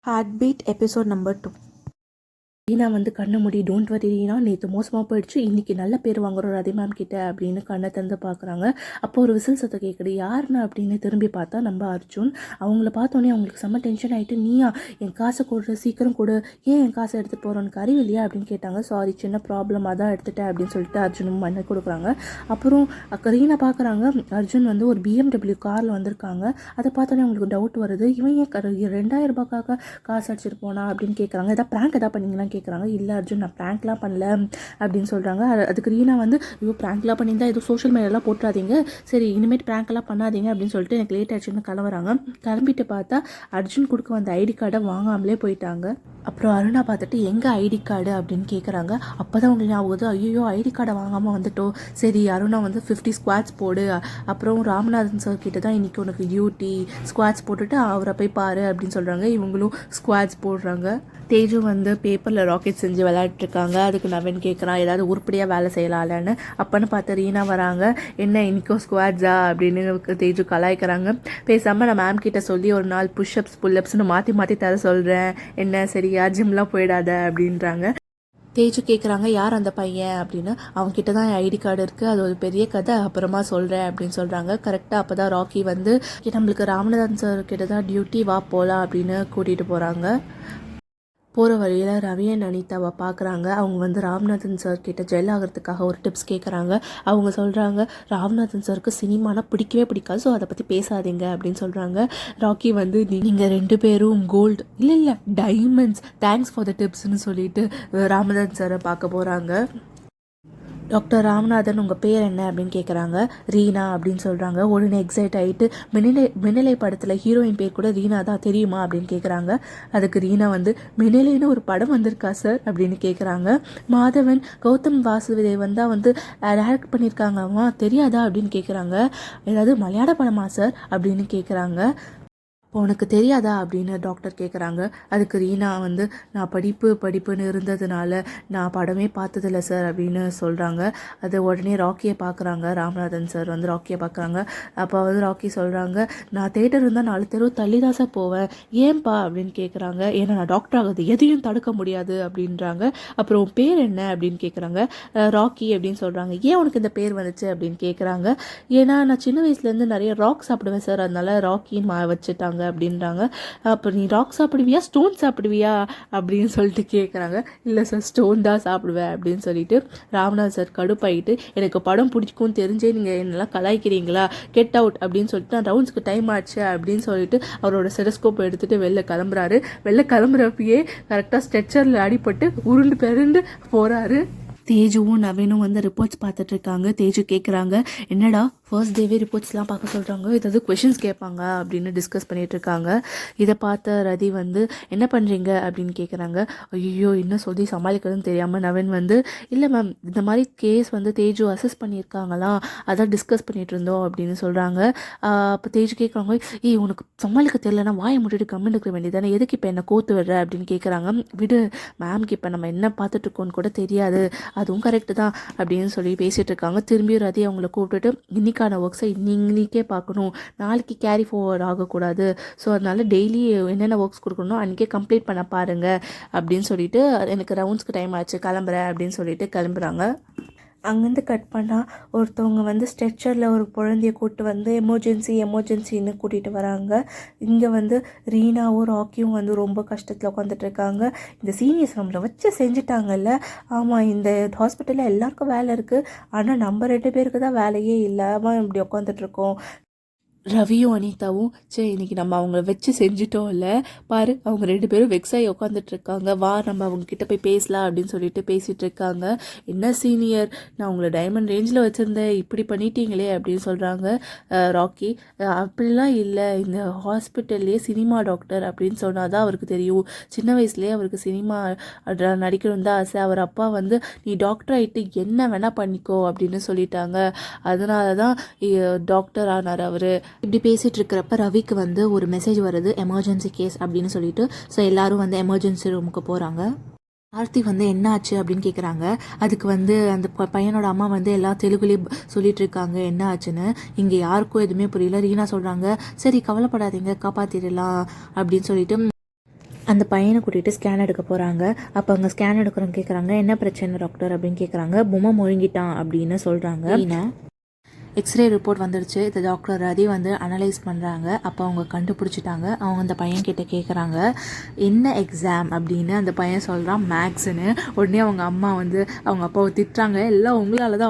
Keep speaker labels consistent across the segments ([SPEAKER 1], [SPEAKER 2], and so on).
[SPEAKER 1] Heartbeat episode number 2. Reena வந்து கண்ணை மூடி டோன்ட் வரி ரீனா நேற்று மோசமாக போயிடுச்சு, இன்றைக்கி நல்ல பேர் வாங்குறோம் அதே மேம் கிட்ட அப்படின்னு கண்ணை திறந்து பார்க்குறாங்க. அப்போ ஒரு விசில் சத்தம் கேட்குது. யாருன்னு அப்படின்னு திரும்பி பார்த்தா நம்ம அர்ஜுன். அவங்கள பார்த்தோன்னே அவங்களுக்கு செம்ம டென்ஷன் ஆகிட்டு, நீயா என் காசை கொடு, சீக்கிரம் கொடு, ஏன் என் காசை எடுத்துகிட்டு போகிறோன்னு அறிவில்லையா அப்படின்னு கேட்டாங்க. சாரி சின்ன ப்ராப்ளம் அதான் எடுத்துட்டேன் அப்படின்னு சொல்லிட்டு அர்ஜுனும் மண்ணை கொடுக்குறாங்க. அப்புறம் ரீனா பார்க்குறாங்க, அர்ஜுன் வந்து ஒரு BMW காரில் வந்திருக்காங்க. அதை பார்த்தோன்னே அவங்களுக்கு டவுட் வருது, இவன் ஏன் 2000 ரூபாய்க்காக காசு அடிச்சிட்டு போனா அப்படின்னு கேட்குறாங்க. எதாவது ப்ராங்க் எதாவது பண்ணிங்கன்னா கேட்குறாங்க. இல்லை அர்ஜுன் நான் ப்ராங்க்லாம் பண்ணல அப்படின்னு சொல்கிறாங்க. அதுக்கு ரீனா வந்து ஐயோ ப்ராங்க்லாம் பண்ணியிருந்தா எதுவும் சோஷியல் மீடியாலாம் போட்டுறாதீங்க, சரி இனிமேட் ப்ராங்க்லாம் பண்ணாதீங்க அப்படின்னு சொல்லிட்டு எனக்கு லேட் ஆச்சுன்னு கிளம்புறாங்க. கிளம்பிட்டு பார்த்தா அர்ஜுன் கொடுக்க வந்த ஐடி கார்டை வாங்காமலே போயிட்டாங்க. அப்புறம் அருணா பார்த்துட்டு எங்கே ஐடி கார்டு அப்படின்னு கேட்குறாங்க. அப்போ தான் உங்களுக்கு ஞாபகம், ஐயோ ஐடி கார்டை வாங்காமல் வந்துட்டோம், சரி அருணா வந்து 50 ஸ்குவாட்ஸ் போடு, அப்புறம் ராமநாதன் சார் கிட்ட தான் இன்றைக்கி உனக்கு டியூட்டி, ஸ்குவாட்ஸ் போட்டுட்டு அவரை போய் பாரு அப்படின்னு சொல்கிறாங்க. இவங்களும் ஸ்குவாட்ஸ் போடுறாங்க. தேஜு வந்து பேப்பரில் ராக்கெட் செஞ்சு விளையாட்டுருக்காங்க. அதுக்கு நவீன் கேட்குறான் ஏதாவது உருப்படியாக வேலை செய்யலாம்லன்னு. அப்போன்னு பார்த்து ரீனா வராங்க. என்ன இன்றைக்கும் ஸ்குவாட்ஸா அப்படின்னு தேஜு கலாய்க்கிறாங்க. பேசாமல் நான் மேம் கிட்ட சொல்லி ஒரு நாள் புஷ்அப்ஸ் புல்லப்ஸ்னு மாற்றி மாற்றி தர சொல்கிறேன், என்ன சரியா ஜிம்லாம் போயிடாத அப்படின்றாங்க. தேஜு கேட்குறாங்க யார் அந்த பையன் அப்படின்னு. அவங்ககிட்ட தான் ஐடி கார்டு இருக்குது, அது ஒரு பெரிய கதை, அப்புறமா சொல்கிறேன் அப்படின்னு சொல்கிறாங்க. கரெக்டாக அப்போ தான் ராக்கி வந்து நம்மளுக்கு ராமநாதன் சார் கிட்ட தான் டியூட்டி, வா போகலாம் அப்படின்னு கூட்டிகிட்டு போகிறாங்க. போகிற வழியில் ரவியன் அனிதாவை பார்க்குறாங்க. அவங்க வந்து ராமநாதன் சார் கிட்ட ஜெல் ஆகிறதுக்காக ஒரு டிப்ஸ் கேட்குறாங்க. அவங்க சொல்கிறாங்க ராமநாதன் சாருக்கு சினிமானா பிடிக்கவே பிடிக்காது, ஸோ அதை பற்றி பேசாதீங்க அப்படின்னு சொல்கிறாங்க. ராக்கி வந்து நீங்கள் 2 பேரும் கோல்டு இல்லை டைமண்ட்ஸ், தேங்க்ஸ் ஃபார் த டிப்ஸ்னு சொல்லிட்டு ராமநாதன் சாரை பார்க்க போகிறாங்க. டாக்டர் ராமநாதன் உங்கள் பேர் என்ன அப்படின்னு கேட்குறாங்க. ரீனா அப்படின்னு சொல்கிறாங்க. உடனே எக்ஸைட் ஆகிட்டு மின்னலை படத்தில் ஹீரோயின் பேர் கூட ரீனா தான் தெரியுமா அப்படின்னு கேட்குறாங்க. அதுக்கு ரீனா வந்து மின்னலைன்னு ஒரு படம் வந்திருக்கா சார் அப்படின்னு கேட்குறாங்க. மாதவன் கௌதம் வாசுதேவன் தான் வந்து டைரக்ட் பண்ணியிருக்காங்கம்மா தெரியாதா அப்படின்னு கேட்குறாங்க. ஏதாவது மலையாள படமா சார் அப்படின்னு கேட்குறாங்க. இப்போ உனக்கு தெரியாதா அப்படின்னு டாக்டர் கேட்குறாங்க. அதுக்கு ரீனா வந்து நான் படிப்புன்னு இருந்ததுனால நான் படமே பார்த்ததில்ல சார் அப்படின்னு சொல்கிறாங்க. அது உடனே ராக்கியை பார்க்குறாங்க. ராமநாதன் சார் வந்து ராக்கியை பார்க்குறாங்க. அப்போ வந்து ராக்கி சொல்கிறாங்க, நான் தேட்டர் இருந்தால் 4 தெருவு தள்ளி தான் சார் போவேன், ஏன்பா அப்படின்னு கேட்குறாங்க. ஏன்னா நான் டாக்டர் ஆகுது எதையும் தடுக்க முடியாது அப்படின்றாங்க. அப்புறம் பேர் என்ன அப்படின்னு கேட்குறாங்க. ராக்கி அப்படின்னு சொல்கிறாங்க. ஏன் உனக்கு இந்த பேர் வந்துச்சு அப்படின்னு கேட்குறாங்க. ஏன்னா நான் சின்ன வயசுலேருந்து நிறைய ராக் சாப்பிடுவேன் சார், அதனால ராக்கின்னு வச்சுட்டாங்க அப்படின்றாங்க. அப்போ நீ ராக் சாப்பிடுவியா ஸ்டோன் சாப்பிடுவியா அப்படின்னு சொல்லிட்டு கேட்குறாங்க. இல்லை சார் ஸ்டோன் தான் சாப்பிடுவேன் அப்படின்னு சொல்லிட்டு ராமநாத் சார் கடுப்பாயிட்டு, எனக்கு படம் பிடிக்கும் தெரிஞ்சே நீங்கள் என்னெல்லாம் கலாய்க்கிறீங்களா, கெட் அவுட் அப்படின்னு சொல்லிட்டு நான் ரவுண்ட்ஸ்க்கு டைம் ஆச்சு அப்படின்னு சொல்லிட்டு அவரோட செடஸ்கோப் எடுத்துகிட்டு வெளில கிளம்புறாரு. வெளில கிளம்புறப்பயே கரெக்டாக ஸ்ட்ரெச்சரில் அடிபட்டு உருண்டு பெருண்டு போகிறாரு. தேஜுவும் நவீனும் வந்து ரிப்போர்ட்ஸ் பார்த்துட்டு இருக்காங்க. தேஜு கேட்குறாங்க, என்னடா ஃபர்ஸ்ட் டேவே ரிப்போர்ட்ஸ்லாம் பார்க்க சொல்கிறாங்க, ஏதாவது கொஷின்ஸ் கேட்பாங்க அப்படின்னு டிஸ்கஸ் பண்ணிகிட்டு இருக்காங்க. இதை பார்த்த ரதி வந்து என்ன பண்ணுறீங்க அப்படின்னு கேட்குறாங்க. ஐயோ இன்னும் சொல்லி சமாளிக்கிறதுன்னு தெரியாமல் நவீன் வந்து இல்லை மேம் இந்த மாதிரி கேஸ் வந்து தேஜு அசஸ் பண்ணியிருக்காங்களாம், அதான் டிஸ்கஸ் பண்ணிகிட்டு இருந்தோம் அப்படின்னு சொல்கிறாங்க. அப்போ தேஜு கேட்குறாங்க, உனக்கு சமாளிக்க தெரியலன்னா வாயை முட்டிட்டு கம்மின்னு இருக்க வேண்டியதானே, எதுக்கு இப்போ என்ன கோத்து விடுற அப்படின்னு கேட்குறாங்க. விடு மேம்க்கு இப்போ நம்ம என்ன பார்த்துட்ருக்கோன்னு கூட தெரியாது, அதுவும் கரெக்டு தான் அப்படின்னு சொல்லி பேசிகிட்டு இருக்காங்க. திரும்பி ரதி அவங்கள கூப்பிட்டுட்டு இன்னைக்கான ஒர்க்ஸை இன்னைக்கே பார்க்கணும், நாளைக்கு கேரி ஃபார்வர்ட் ஆகக்கூடாது, ஸோ அதனால டெய்லி என்னென்ன ஒர்க்ஸ் கொடுக்கணும் அன்றைக்கே கம்ப்ளீட் பண்ண பாருங்கள் அப்படின்னு சொல்லிட்டு எனக்கு ரவுண்ட்ஸ்க்கு டைம் ஆச்சு கிளம்புறேன் அப்படின்னு சொல்லிட்டு கிளம்புறாங்க. அங்கேருந்து கட் பண்ணால் ஒருத்தவங்க வந்து ஸ்ட்ரெச்சரில் ஒரு குழந்தைய கூப்பிட்டு வந்து எமர்ஜென்சின்னு கூட்டிகிட்டு வராங்க. இங்கே வந்து ரீனாவும் ராக்கியும் வந்து ரொம்ப கஷ்டத்தில் உட்காந்துட்ருக்காங்க. இந்த சீனியர்ஸ் நம்மளை வச்சு செஞ்சுட்டாங்கல்ல. ஆமாம் இந்த ஹாஸ்பிட்டலில் எல்லாருக்கும் வேலை இருக்குது, ஆனால் நம்ம 2 பேருக்கு தான் வேலையே இல்லாமல் இப்படி உட்காந்துட்ருக்கோம். ரவியும் அனிதாவும் இன்னைக்கு நம்ம அவங்கள வச்சு செஞ்சிட்டோம் இல்லை பாரு, அவங்க 2 பேரும் வெக்ஸாகி உட்காந்துட்ருக்காங்க, வா நம்ம அவங்கக்கிட்ட போய் பேசலாம் அப்படின்னு சொல்லிட்டு பேசிகிட்டு இருக்காங்க. என்ன சீனியர், நான் உங்களை டைமண்ட் ரேஞ்சில் வச்சுருந்தேன், இப்படி பண்ணிட்டீங்களே அப்படின்னு சொல்கிறாங்க ராக்கி. அப்படிலாம் இல்லை, இந்த ஹாஸ்பிட்டல்லையே சினிமா டாக்டர் அப்படின்னு சொன்னால் தான் அவருக்கு தெரியும், சின்ன வயசுலேயே அவருக்கு சினிமா நடிக்கணும் தான் ஆசை, அவர் அப்பா வந்து நீ டாக்டர் ஆகிட்டு என்ன வேணால் பண்ணிக்கோ அப்படின்னு சொல்லிட்டாங்க, அதனால தான் டாக்டர் ஆனார் அவர். இப்படி பேசிகிட்டு இருக்கிறப்ப ரவிக்கு வந்து ஒரு மெசேஜ் வருது, எமர்ஜென்சி கேஸ் அப்படின்னு சொல்லிட்டு. ஸோ எல்லாரும் வந்து எமர்ஜென்சி ரூமுக்கு போகிறாங்க. ஆர்த்தி வந்து என்ன ஆச்சு அப்படின்னு கேட்குறாங்க. அதுக்கு வந்து அந்த பையனோட அம்மா வந்து எல்லாம் தெலுங்குலேயே சொல்லிட்டு இருக்காங்க என்ன ஆச்சுன்னு. இங்கே யாருக்கும் எதுவுமே புரியல. ரீனா சொல்கிறாங்க, சரி கவலைப்படாதீங்க காப்பாற்றிடலாம் அப்படின்னு சொல்லிட்டு அந்த பையனை கூட்டிகிட்டு ஸ்கேன் எடுக்க போகிறாங்க. அப்போ அங்கே ஸ்கேன் எடுக்கிறவங்க கேட்குறாங்க, என்ன பிரச்சனை டாக்டர் அப்படின்னு கேட்குறாங்க. பொம்மை முழுங்கிட்டான் அப்படின்னு சொல்கிறாங்க. எக்ஸ்ரே ரிப்போர்ட் வந்துடுச்சு. இதை டாக்டர் ரதி வந்து அனலைஸ் பண்ணுறாங்க. அப்போ அவங்க கண்டுபிடிச்சிட்டாங்க. அவங்க அந்த பையன்கிட்ட கேட்குறாங்க, என்ன எக்ஸாம் அப்படின்னு. அந்த பையன் சொல்கிறான் மேக்ஸ்ன்னு. உடனே அவங்க அம்மா வந்து அவங்க அப்பாவை திட்டுறாங்க, எல்லாம் உங்களால்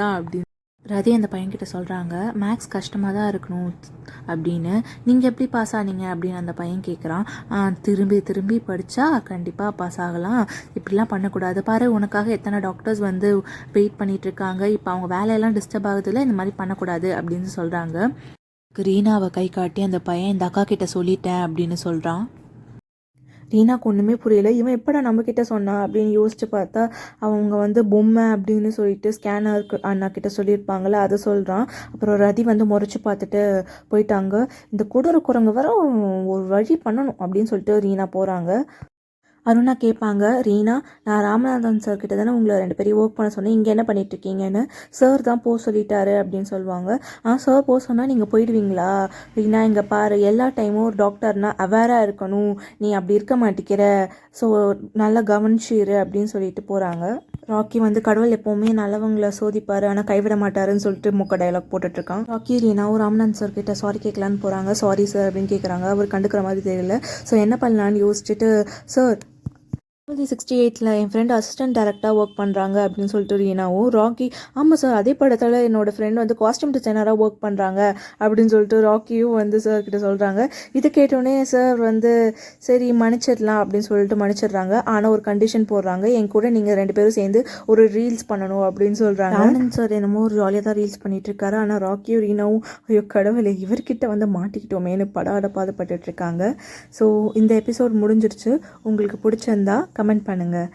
[SPEAKER 1] தான் அப்படின்னு. ரதி அந்த பையன்கிட்ட சொல்கிறாங்க, மேக்ஸ் கஷ்டமாக தான் இருக்கணும் அப்படின்னு, நீங்கள் எப்படி பாஸ் ஆனீங்க அப்படின்னு அந்த பையன் கேட்குறான். திரும்பி படித்தா கண்டிப்பாக பாஸ் ஆகலாம், இப்படிலாம் பண்ணக்கூடாது பாரு, உனக்காக எத்தனை டாக்டர்ஸ் வந்து வெயிட் பண்ணிகிட்ருக்காங்க, இப்போ அவங்க வேலையெல்லாம் டிஸ்டர்ப் ஆகுதுல, இந்த மாதிரி பண்ணக்கூடாது அப்படின்னு சொல்கிறாங்க. ரீனாவை கை காட்டி அந்த பையன் இந்த அக்கா கிட்ட சொல்லிட்டேன் அப்படின்னு சொல்கிறான். ரீனாக்கு ஒன்றுமே புரியல. இவன் எப்படா நம்மக்கிட்ட சொன்னான் அப்படின்னு யோசிச்சு பார்த்தா அவங்க வந்து பொம்மை அப்படின்னு சொல்லிட்டு ஸ்கேனருக்கு அண்ணா கிட்ட சொல்லியிருப்பாங்களே அதை சொல்கிறான். அப்புறம் ரதி வந்து முறைச்சி பார்த்துட்டு போயிட்டாங்க. இந்த கொடூர குரங்கு வர ஒரு வழி பண்ணணும் அப்படின்னு சொல்லிட்டு ரீனா போகிறாங்க. அருணா கேட்பாங்க, ரீனா நான் ராமநாதன் சார் கிட்ட தானே உங்களை 2 பேரையும் ஒர்க் பண்ண சொன்னேன், இங்கே என்ன பண்ணிகிட்ருக்கீங்கன்னு. சார் தான் போக சொல்லிட்டாரு அப்படின்னு சொல்லுவாங்க. சார் போக சொன்னால் நீங்கள் போயிடுவீங்களா? ரீனா இங்கே பாரு, எல்லா டைமும் ஒரு டாக்டர்னா அவேராக இருக்கணும், நீ அப்படி இருக்க மாட்டேங்கிற, ஸோ நல்லா கவனிச்சிரு அப்படின்னு சொல்லிட்டு போகிறாங்க. ராக்கி வந்து கடவுள் எப்போவுமே நல்லவங்களை சோதிப்பார் ஆனால் கைவிட மாட்டாருன்னு சொல்லிட்டு மொக்க டைலாக் போட்டுட்ருக்கான். ராக்கி ரீனாவும் ராமநாதன் சார் கிட்ட சாரி கேட்கலான்னு போகிறாங்க. சாரி சார் அப்படின்னு கேட்குறாங்க. அவர் கண்டுக்கிற மாதிரி தெரியல. ஸோ என்ன பண்ணலான்னு யோசிச்சுட்டு, சார் 68 என் ஃப்ரெண்டு அசிஸ்டன்ட் டேரக்டாக ஒர்க் பண்ணுறாங்க அப்படின்னு சொல்லிட்டு ரீனாவும். ராக்கி, ஆமாம் சார், அதே படத்தில் என்னோடய ஃப்ரெண்ட் வந்து காஸ்டியூம் டிசைனராக ஒர்க் பண்ணுறாங்க அப்படின்னு சொல்லிட்டு ராக்கியும் வந்து சார் கிட்ட சொல்கிறாங்க. இதை கேட்டோடனே சார் வந்து சரி மன்னிச்சிடலாம் அப்படின்னு சொல்லிட்டு மன்னிச்சிடுறாங்க. ஆனால் ஒரு கண்டிஷன் போடுறாங்க, என் கூட நீங்கள் 2 பேரும் சேர்ந்து ஒரு ரீல்ஸ் பண்ணணும் அப்படின்னு சொல்கிறாங்க. ஆனந்த் சார் என்னமோ ஒரு ஜாலியாக தான் ரீல்ஸ் பண்ணிட்டு இருக்காரு. ஆனால் ராக்கியும் ரீனாவும் ஐயோ கடவுளே இவர்கிட்ட வந்து மாட்டிக்கிட்டோமேனு பாதப்பட்டுருக்காங்க. ஸோ இந்த எபிசோட் முடிஞ்சிருச்சு. உங்களுக்கு பிடிச்சிருந்தா கமெண்ட் பண்ணுங்கள்.